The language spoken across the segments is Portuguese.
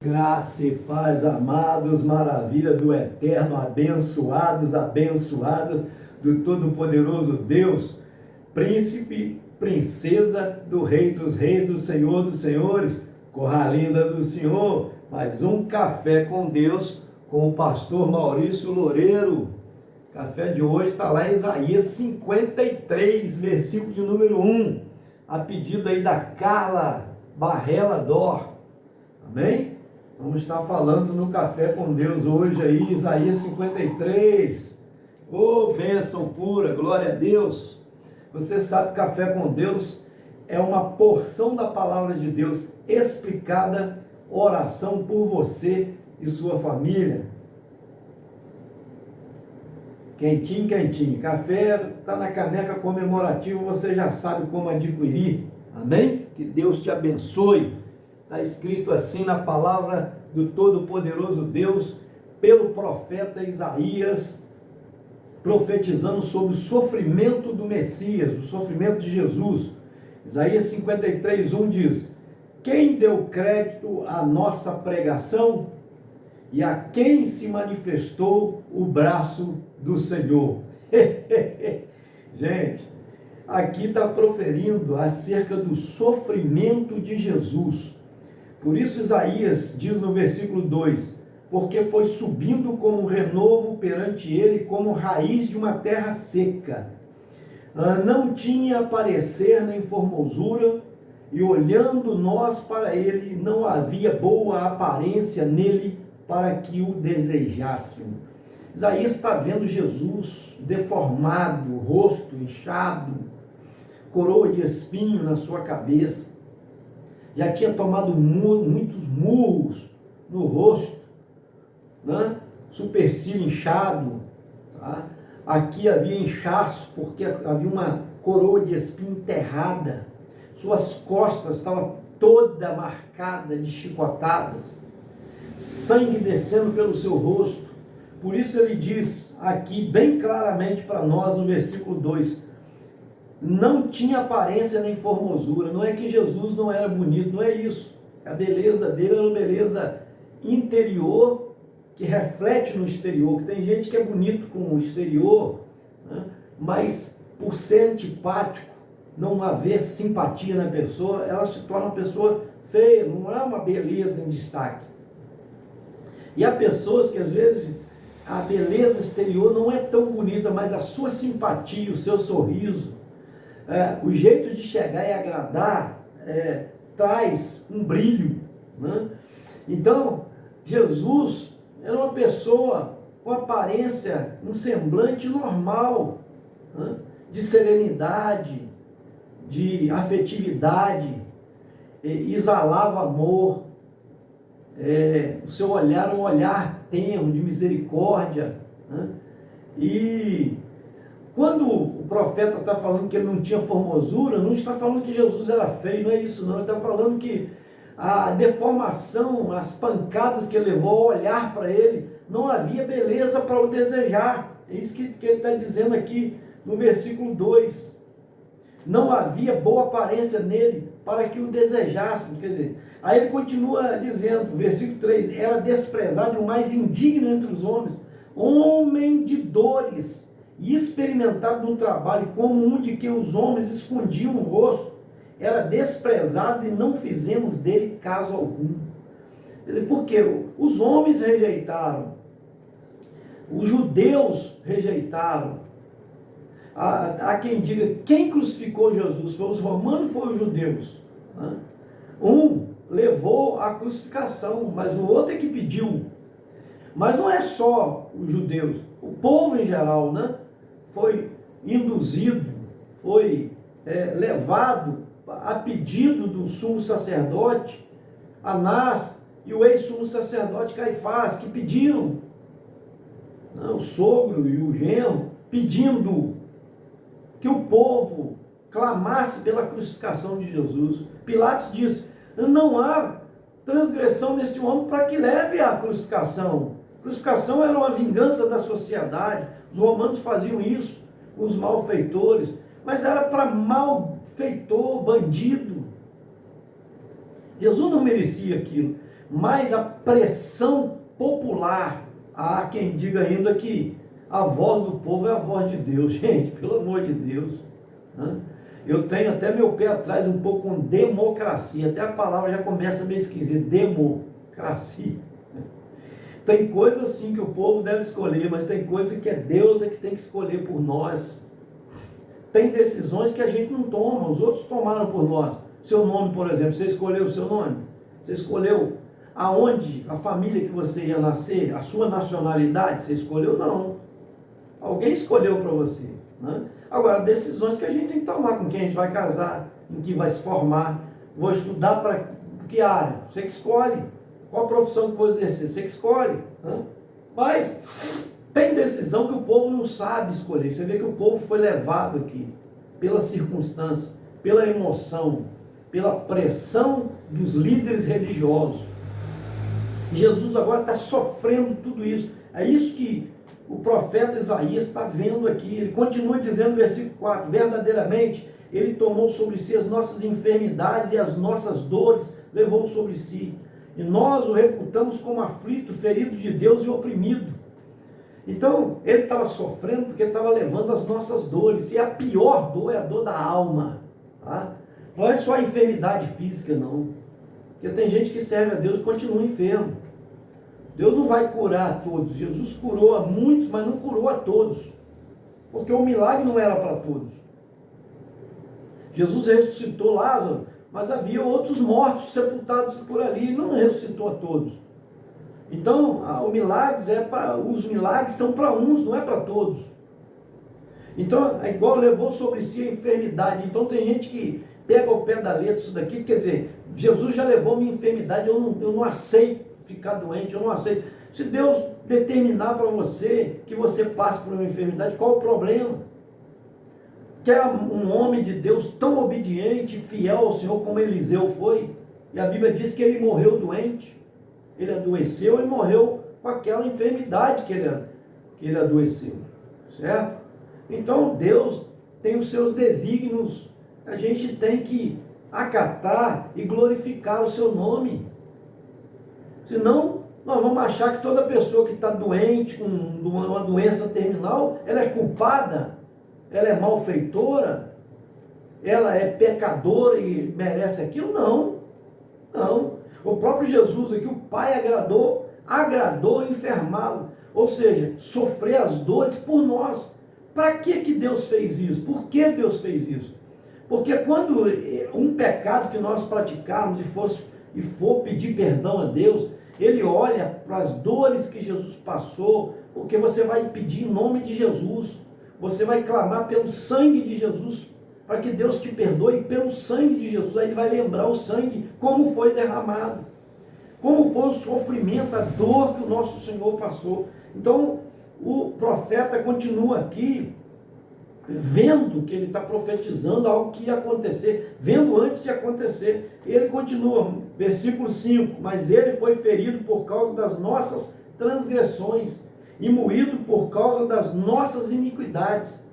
Graça e paz, amados, maravilha do eterno, abençoados, abençoadas do Todo-Poderoso Deus, príncipe, princesa do Rei dos Reis, do Senhor dos Senhores, Corralinda do Senhor, mais um Café com Deus, com o pastor Maurício Loureiro. O café de hoje está lá em Isaías 53, versículo de número 1, a pedido aí da Carla Barrela Dor, amém? Vamos estar falando no Café com Deus hoje aí, Isaías 53. Ô, bênção pura, glória a Deus. Você sabe que Café com Deus é uma porção da palavra de Deus explicada, oração por você e sua família. Quentinho, quentinho. Café está na caneca comemorativa, você já sabe como adquirir. Amém? Que Deus te abençoe. Está escrito assim na palavra do Todo-Poderoso Deus, pelo profeta Isaías, profetizando sobre o sofrimento do Messias, o sofrimento de Jesus. Isaías 53:1 diz: quem deu crédito à nossa pregação e a quem se manifestou o braço do Senhor? Gente, aqui está proferindo acerca do sofrimento de Jesus. Por isso Isaías diz no versículo 2, porque foi subindo como renovo perante ele, como raiz de uma terra seca. Não tinha parecer nem formosura, e olhando nós para ele, não havia boa aparência nele para que o desejássemos. Isaías está vendo Jesus deformado, rosto inchado, coroa de espinho na sua cabeça. Já tinha tomado muitos murros no rosto, né? Supercílio inchado, tá? Aqui havia inchaço porque havia uma coroa de espinho enterrada, suas costas estavam toda marcada de chicotadas, sangue descendo pelo seu rosto. Por isso ele diz aqui bem claramente para nós no versículo 2, não tinha aparência nem formosura. Não é que Jesus não era bonito, não é isso. A beleza dele era uma beleza interior que reflete no exterior. Que tem gente que é bonito com o exterior, né? Mas por ser antipático, não haver simpatia na pessoa, ela se torna uma pessoa feia, não é uma beleza em destaque. E há pessoas que às vezes a beleza exterior não é tão bonita, mas a sua simpatia, o seu sorriso, o jeito de chegar e agradar traz um brilho, né? Então, Jesus era uma pessoa com aparência, um semblante normal, né? De serenidade, de afetividade, exalava amor, o seu olhar era um olhar tenro, de misericórdia, né? E quando o profeta está falando que ele não tinha formosura, não está falando que Jesus era feio, não é isso não. Ele está falando que a deformação, as pancadas que ele levou ao olhar para ele, não havia beleza para o desejar. É isso que ele está dizendo aqui no versículo 2. Não havia boa aparência nele para que o desejássemos. Quer dizer, aí ele continua dizendo, versículo 3, era desprezado e o mais indigno entre os homens, homem de dores, e experimentado no trabalho, como um de quem os homens escondiam o rosto, era desprezado e não fizemos dele caso algum. Porque os homens rejeitaram, os judeus rejeitaram. Há quem diga, quem crucificou Jesus? Foi os romanos ou foi os judeus? Um levou a crucificação, mas o outro é que pediu. Mas não é só os judeus, o povo em geral, né? Foi induzido, foi levado a pedido do sumo sacerdote Anás e o ex-sumo sacerdote Caifás, que pediram, né, o sogro e o genro, pedindo que o povo clamasse pela crucificação de Jesus. Pilatos disse, não há transgressão nesse homem para que leve à crucificação. A crucificação era uma vingança da sociedade. Os romanos faziam isso com os malfeitores, mas era para malfeitor, bandido. Jesus não merecia aquilo. mas a pressão popular, há quem diga ainda que a voz do povo é a voz de Deus. Gente, pelo amor de Deus, né? Eu tenho até meu pé atrás um pouco com democracia, até a palavra já começa meio esquisita, democracia. Tem coisas assim que o povo deve escolher, mas tem coisas que é Deus que tem que escolher por nós. Tem decisões que a gente não toma, os outros tomaram por nós. Seu nome, por exemplo, você escolheu o seu nome? Você escolheu aonde, a família que você ia nascer, a sua nacionalidade, você escolheu? Não. Alguém escolheu para você, né? Agora, decisões que a gente tem que tomar, com quem a gente vai casar, em que vai se formar, vou estudar para que área? Você que escolhe. Qual profissão que vou exercer? Você que escolhe, né? Mas tem decisão que o povo não sabe escolher. Você vê que o povo foi levado aqui pela circunstância, pela emoção, pela pressão dos líderes religiosos. Jesus agora está sofrendo tudo isso. É isso que o profeta Isaías está vendo aqui. Ele continua dizendo no versículo 4, verdadeiramente ele tomou sobre si as nossas enfermidades e as nossas dores levou sobre si. E nós o reputamos como aflito, ferido de Deus e oprimido. Então, ele estava sofrendo porque ele estava levando as nossas dores. E a pior dor é a dor da alma. Tá? Não é só a enfermidade física, não. Porque tem gente que serve a Deus e continua enfermo. Deus não vai curar a todos. Jesus curou a muitos, mas não curou a todos. Porque o milagre não era para todos. Jesus ressuscitou Lázaro, mas havia outros mortos sepultados por ali, e não ressuscitou a todos. Então, os milagres são para uns, não é para todos. Então, é igual levou sobre si a enfermidade. Então, tem gente que pega o pé da letra isso daqui, quer dizer, Jesus já levou minha enfermidade, eu não aceito ficar doente, eu não aceito. Se Deus determinar para você que você passe por uma enfermidade, qual o problema? Quer um homem de Deus tão obediente, fiel ao Senhor como Eliseu foi, e a Bíblia diz que ele morreu doente, ele adoeceu e morreu com aquela enfermidade que ele adoeceu, certo? Então Deus tem os seus desígnios, a gente tem que acatar e glorificar o seu nome. Senão, nós vamos achar que toda pessoa que está doente, com uma doença terminal, ela é culpada, ela é malfeitora, ela é pecadora e merece aquilo. Não, não. O próprio Jesus aqui, o Pai agradou enfermá-lo, ou seja, sofrer as dores por nós. Para que Deus fez isso? Por que Deus fez isso? Porque quando um pecado que nós praticarmos e for pedir perdão a Deus, Ele olha para as dores que Jesus passou, porque você vai pedir em nome de Jesus, você vai clamar pelo sangue de Jesus, para que Deus te perdoe pelo sangue de Jesus. Aí Ele vai lembrar o sangue, como foi derramado, como foi o sofrimento, a dor que o nosso Senhor passou. Então, o profeta continua aqui, vendo que ele está profetizando algo que ia acontecer, vendo antes de acontecer. Ele continua, versículo 5, mas ele foi ferido por causa das nossas transgressões e moído por causa das nossas iniquidades.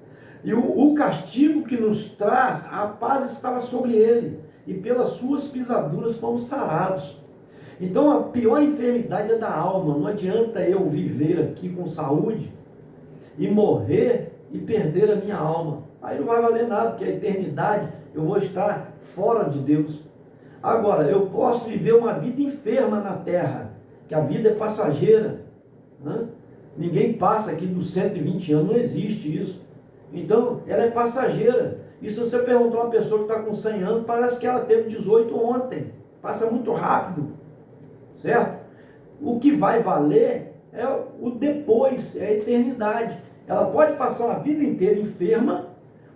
E o castigo que nos traz a paz estava sobre ele, e pelas suas pisaduras fomos sarados. Então a pior enfermidade é da alma. Não adianta eu viver aqui com saúde e morrer e perder a minha alma. Aí não vai valer nada, porque a eternidade eu vou estar fora de Deus. Agora, eu posso viver uma vida enferma na terra, que a vida é passageira, né? Ninguém passa aqui dos 120 anos, não existe isso. Então, ela é passageira. E se você perguntar a uma pessoa que está com 100 anos, parece que ela teve 18 ontem. Passa muito rápido, certo? O que vai valer é o depois, é a eternidade. Ela pode passar uma vida inteira enferma,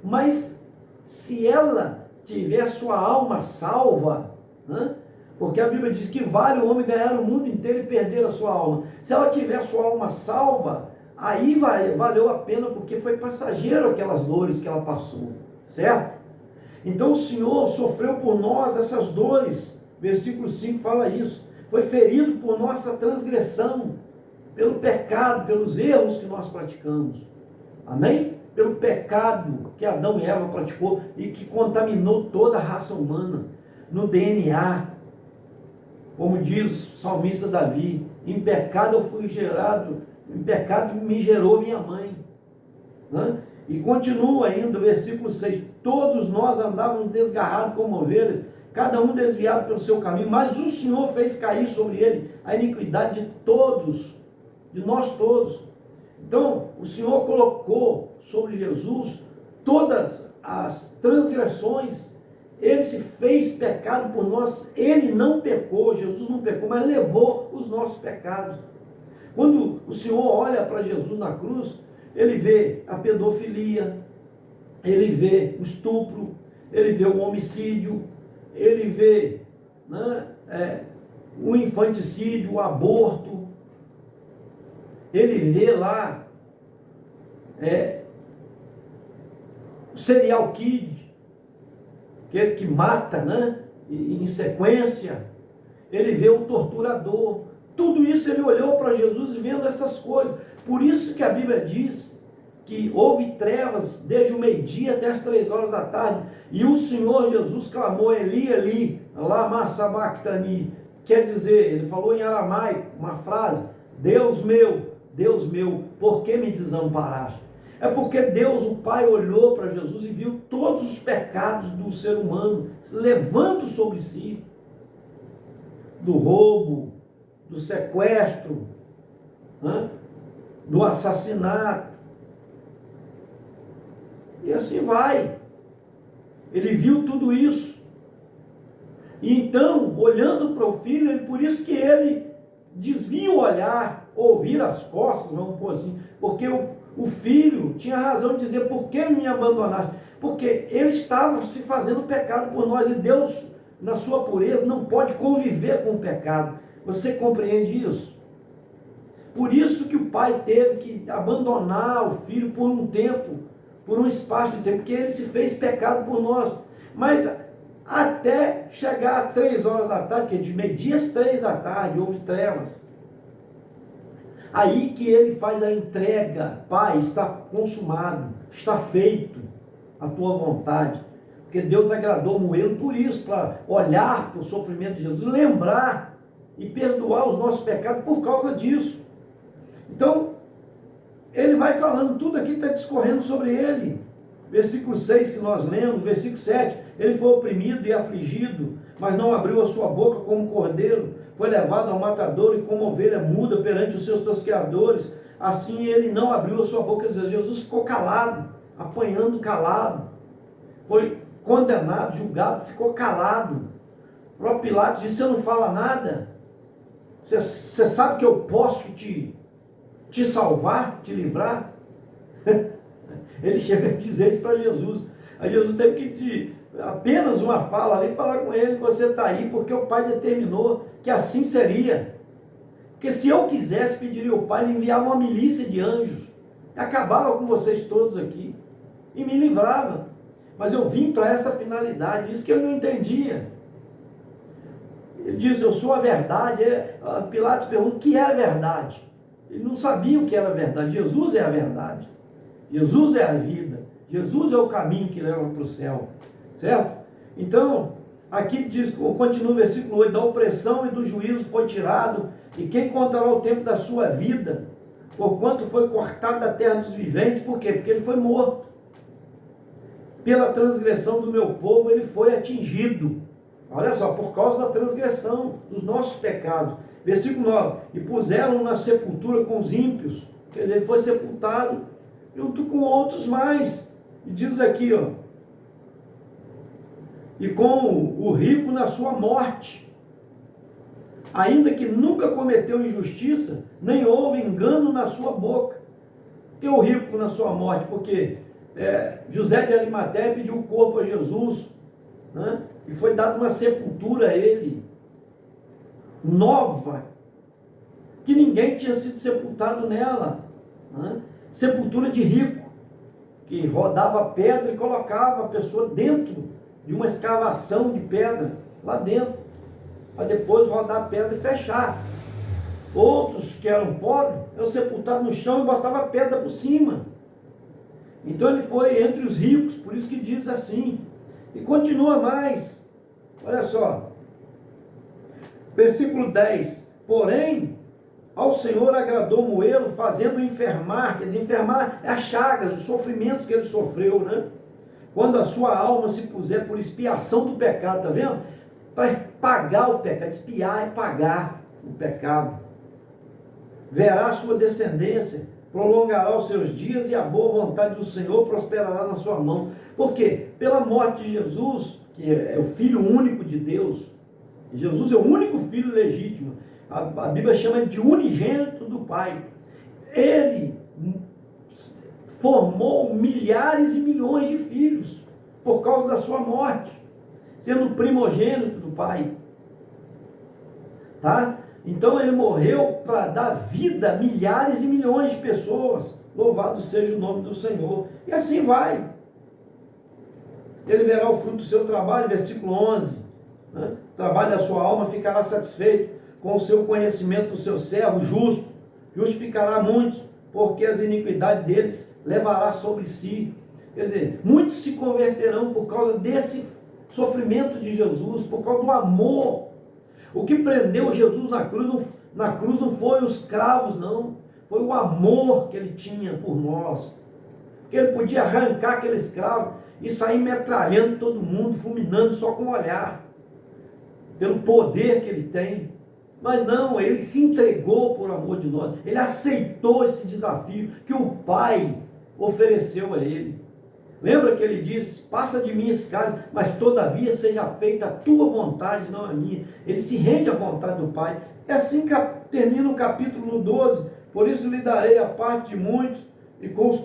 mas se ela tiver sua alma salva, né? Porque a Bíblia diz que vale o homem ganhar o mundo inteiro e perder a sua alma. Se ela tiver sua alma salva, aí valeu a pena, porque foi passageiro aquelas dores que ela passou, certo? Então o Senhor sofreu por nós essas dores, versículo 5 fala isso, foi ferido por nossa transgressão, pelo pecado, pelos erros que nós praticamos, amém? Pelo pecado que Adão e Eva praticou e que contaminou toda a raça humana, no DNA, Como diz o salmista Davi, em pecado eu fui gerado, em pecado me gerou minha mãe. Né? E continua ainda o versículo 6, todos nós andávamos desgarrados como ovelhas, cada um desviado pelo seu caminho, mas o Senhor fez cair sobre ele a iniquidade de todos, de nós todos. Então, o Senhor colocou sobre Jesus todas as transgressões, ele se fez pecado por nós, ele não pecou, Jesus não pecou, mas levou os nossos pecados. Quando o Senhor olha para Jesus na cruz, ele vê a pedofilia, ele vê o estupro, ele vê o homicídio, ele vê, né, o infanticídio, o aborto, ele vê lá o serial killer, aquele que mata, né, em sequência, ele vê o torturador, tudo isso ele olhou para Jesus vendo essas coisas. Por isso que a Bíblia diz que houve trevas desde o meio-dia até as 3 horas da tarde, e o Senhor Jesus clamou, Eli, Eli, lama sabachthani, quer dizer, ele falou em aramaico, uma frase, Deus meu, por que me desamparaste? É porque Deus, o Pai, olhou para Jesus e viu todos os pecados do ser humano, levando sobre si, do roubo, do sequestro, né, do assassinato, e assim vai. Ele viu tudo isso. E então, olhando para o filho, por isso que ele desvia o olhar, ouvir as costas, vamos pôr assim, porque o filho tinha razão de dizer, por que me abandonaste? Porque ele estava se fazendo pecado por nós, e Deus, na sua pureza, não pode conviver com o pecado. Você compreende isso? Por isso que o pai teve que abandonar o filho por um tempo, por um espaço de tempo, porque ele se fez pecado por nós. Mas até chegar às 3 horas da tarde, que de meio-dia às 3 da tarde, houve trevas. Aí que ele faz a entrega, Pai, está consumado, está feito a tua vontade. Porque Deus agradou Moelo por isso, para olhar para o sofrimento de Jesus, lembrar e perdoar os nossos pecados por causa disso. Então, ele vai falando, tudo aqui está discorrendo sobre ele. Versículo 6 que nós lemos, versículo 7, ele foi oprimido e afligido, mas não abriu a sua boca como cordeiro, foi levado ao matador e como ovelha muda perante os seus tosqueadores, assim ele não abriu a sua boca. Jesus ficou calado, apanhando calado, foi condenado, julgado, ficou calado. O próprio Pilatos disse, você não fala nada? Você sabe que eu posso te salvar, te livrar? Ele chega a dizer isso para Jesus. Aí Jesus teve que apenas uma fala ali, falar com ele, você está aí porque o Pai determinou que assim seria. Porque se eu quisesse, pediria ao Pai, ele enviava uma milícia de anjos, acabava com vocês todos aqui, e me livrava. Mas eu vim para essa finalidade, isso que eu não entendia. Ele diz, eu sou a verdade. Pilatos pergunta, o que é a verdade? Ele não sabia o que era a verdade. Jesus é a verdade. Jesus é a vida. Jesus é o caminho que leva para o céu. Certo? Então, aqui diz, continua o versículo 8, da opressão e do juízo foi tirado, e quem contará o tempo da sua vida, porquanto foi cortado da terra dos viventes. Por quê? Porque ele foi morto. Pela transgressão do meu povo ele foi atingido. Olha só, por causa da transgressão dos nossos pecados. Versículo 9, e puseram na sepultura com os ímpios. Quer dizer, ele foi sepultado junto com outros mais. E diz aqui, ó, e com o rico na sua morte, ainda que nunca cometeu injustiça, nem houve engano na sua boca. Que o rico na sua morte, porque José de Arimateia pediu o corpo a Jesus, né? E foi dada uma sepultura a ele, nova, que ninguém tinha sido sepultado nela, né? Sepultura de rico, que rodava pedra e colocava a pessoa dentro de uma escavação de pedra, lá dentro, para depois rodar a pedra e fechar. Outros que eram pobres, eram sepultados no chão e botavam a pedra por cima. Então ele foi entre os ricos, por isso que diz assim. E continua mais, olha só, Versículo 10. Porém, ao Senhor agradou moê-lo, fazendo enfermar. Quer dizer, enfermar é as chagas, os sofrimentos que ele sofreu, né? Quando a sua alma se puser por expiação do pecado, tá vendo? Para pagar o pecado. Expiar é pagar o pecado. Verá a sua descendência, prolongará os seus dias, e a boa vontade do Senhor prosperará na sua mão. Por quê? Pela morte de Jesus, que é o Filho único de Deus. Jesus é o único filho legítimo. A Bíblia chama ele de unigênito do Pai. Ele formou milhares e milhões de filhos por causa da sua morte, sendo o primogênito do Pai. Tá? Então ele morreu para dar vida a milhares e milhões de pessoas. Louvado seja o nome do Senhor. E assim vai. Ele verá o fruto do seu trabalho, versículo 11. Né? O trabalho da sua alma ficará satisfeito com o seu conhecimento do seu servo justo. Justificará muitos, porque as iniquidades deles levará sobre si. Quer dizer, muitos se converterão por causa desse sofrimento de Jesus, por causa do amor. O que prendeu Jesus na cruz não foi os cravos, não. Foi o amor que ele tinha por nós. Porque ele podia arrancar aquele escravo e sair metralhando todo mundo, fulminando só com o olhar. Pelo poder que ele tem. Mas não, ele se entregou por amor de nós. Ele aceitou esse desafio que o Pai ofereceu a ele. Lembra que ele disse: passa de mim esse cálice, mas todavia seja feita a tua vontade, não a minha. Ele se rende à vontade do Pai. É assim que termina o capítulo 12. Por isso lhe darei a parte de muitos, e com os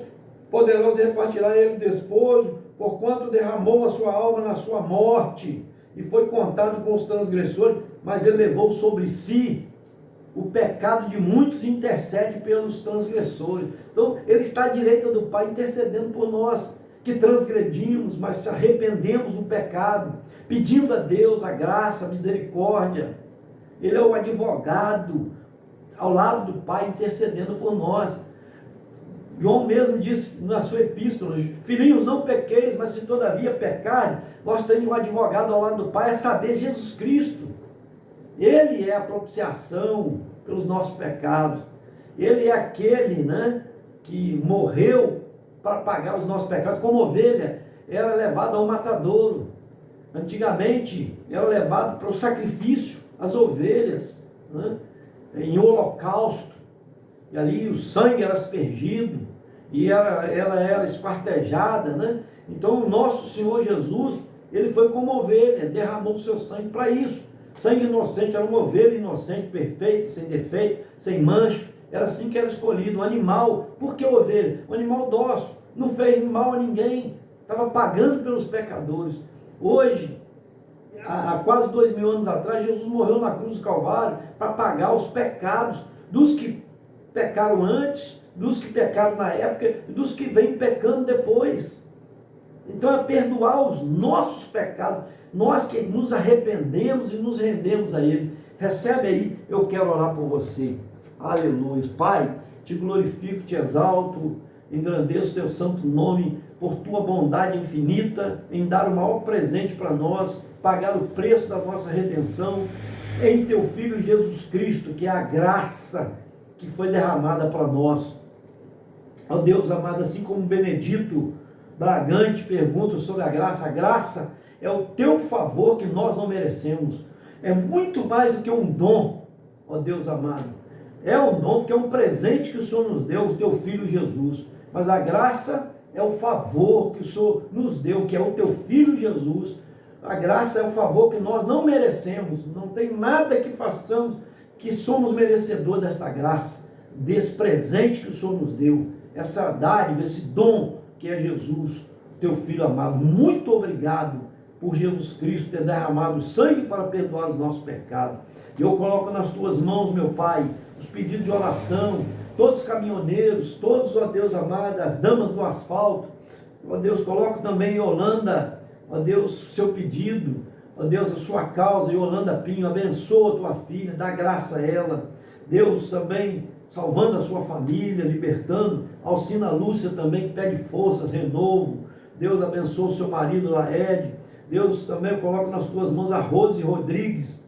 poderosos repartirá ele o despojo, porquanto derramou a sua alma na sua morte, e foi contado com os transgressores, mas ele levou sobre si o pecado de muitos e intercede pelos transgressores. Então ele está à direita do Pai intercedendo por nós, que transgredimos, mas se arrependemos do pecado, pedindo a Deus a graça, a misericórdia. Ele é o advogado ao lado do Pai intercedendo por nós. João mesmo disse na sua epístola: filhinhos, não pequeis, mas se todavia pecarem, nós temos um advogado ao lado do Pai, a saber, Jesus Cristo. Ele é a propiciação pelos nossos pecados. Ele é aquele, né, que morreu para pagar os nossos pecados. Como ovelha era levada ao matadouro. Antigamente era levado para o sacrifício, as ovelhas, né, em holocausto. E ali o sangue era aspergido, e ela era esquartejada, né? Então o nosso Senhor Jesus, ele foi como ovelha, derramou o seu sangue para isso. Sangue inocente, era uma ovelha inocente, perfeita, sem defeito, sem mancha. Era assim que era escolhido, um animal. Por que ovelha? Um animal dócil, não fez mal a ninguém, estava pagando pelos pecadores. Hoje, há quase 2000 anos atrás, Jesus morreu na cruz do Calvário para pagar os pecados dos que pecaram antes, dos que pecaram na época e dos que vêm pecando depois. Então é perdoar os nossos pecados, nós que nos arrependemos e nos rendemos a Ele. Recebe aí, eu quero orar por você. Aleluia. Pai, te glorifico, te exalto, engrandeço teu santo nome por tua bondade infinita em dar o maior presente para nós, pagar o preço da nossa redenção em teu Filho Jesus Cristo, que é a graça que foi derramada para nós. Ó Deus amado, assim como Benedito Bragante pergunta sobre a graça é o teu favor que nós não merecemos. É muito mais do que um dom, ó Deus amado. É um dom, porque é um presente que o Senhor nos deu, o teu Filho Jesus. Mas a graça é o favor que o Senhor nos deu, que é o teu Filho Jesus. A graça é o favor que nós não merecemos. Não tem nada que façamos que somos merecedores dessa graça, desse presente que o Senhor nos deu, essa dádiva, esse dom que é Jesus, teu Filho amado. Muito obrigado por Jesus Cristo ter derramado sangue para perdoar os nossos pecados. Eu coloco nas tuas mãos, meu Pai, os pedidos de oração, todos os caminhoneiros, todos, ó Deus amado, as damas do asfalto. Ó Deus, coloco também Yolanda, ó Deus, o seu pedido, ó Deus, a sua causa, Yolanda Pinho, abençoa a tua filha, dá graça a ela. Deus também salvando a sua família, libertando. Alcina Lúcia também, que pede forças, renovo. Deus abençoa o seu marido Laed. Deus também, eu coloco nas tuas mãos a Rose Rodrigues.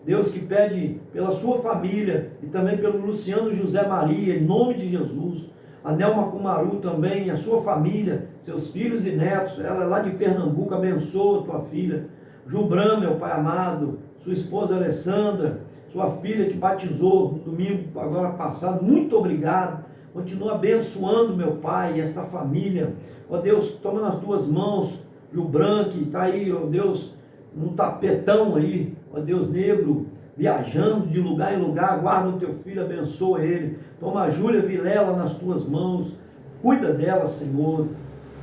Deus, que pede pela sua família e também pelo Luciano José Maria, em nome de Jesus. A Nelma Kumaru também, a sua família, seus filhos e netos, ela é lá de Pernambuco, abençoa tua filha. Jubran, meu Pai amado, sua esposa Alessandra, sua filha que batizou no domingo agora passado, muito obrigado. Continua abençoando, meu Pai, esta família. Ó Deus, toma nas tuas mãos, Jubran, que está aí, ó Deus, num tapetão aí, ó Deus, negro, viajando de lugar em lugar. Guarda o teu filho, abençoa ele. Toma a Júlia Vilela nas tuas mãos, cuida dela, Senhor.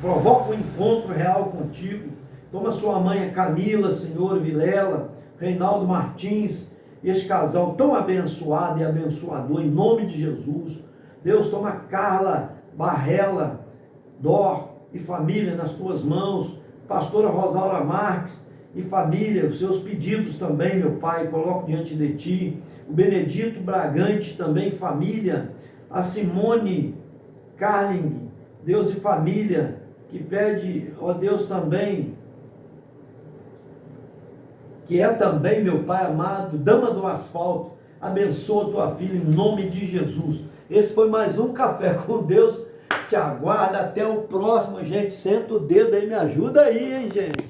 Provoca um encontro real contigo. Toma sua mãe, a Camila, Senhor, Vilela, Reinaldo Martins, este casal tão abençoado e abençoador, em nome de Jesus. Deus, toma Carla Barrela, Dó e família nas tuas mãos. Pastora Rosaura Marques e família, os seus pedidos também, meu Pai, coloco diante de ti. O Benedito Bragante também, família. A Simone Carling, Deus e família, que pede, ó Deus, também, que é também, meu Pai amado, dama do asfalto, abençoa tua filha em nome de Jesus. Esse foi mais um Café com Deus. Te aguarda até o próximo, gente. Senta o dedo aí, me ajuda aí, hein, gente.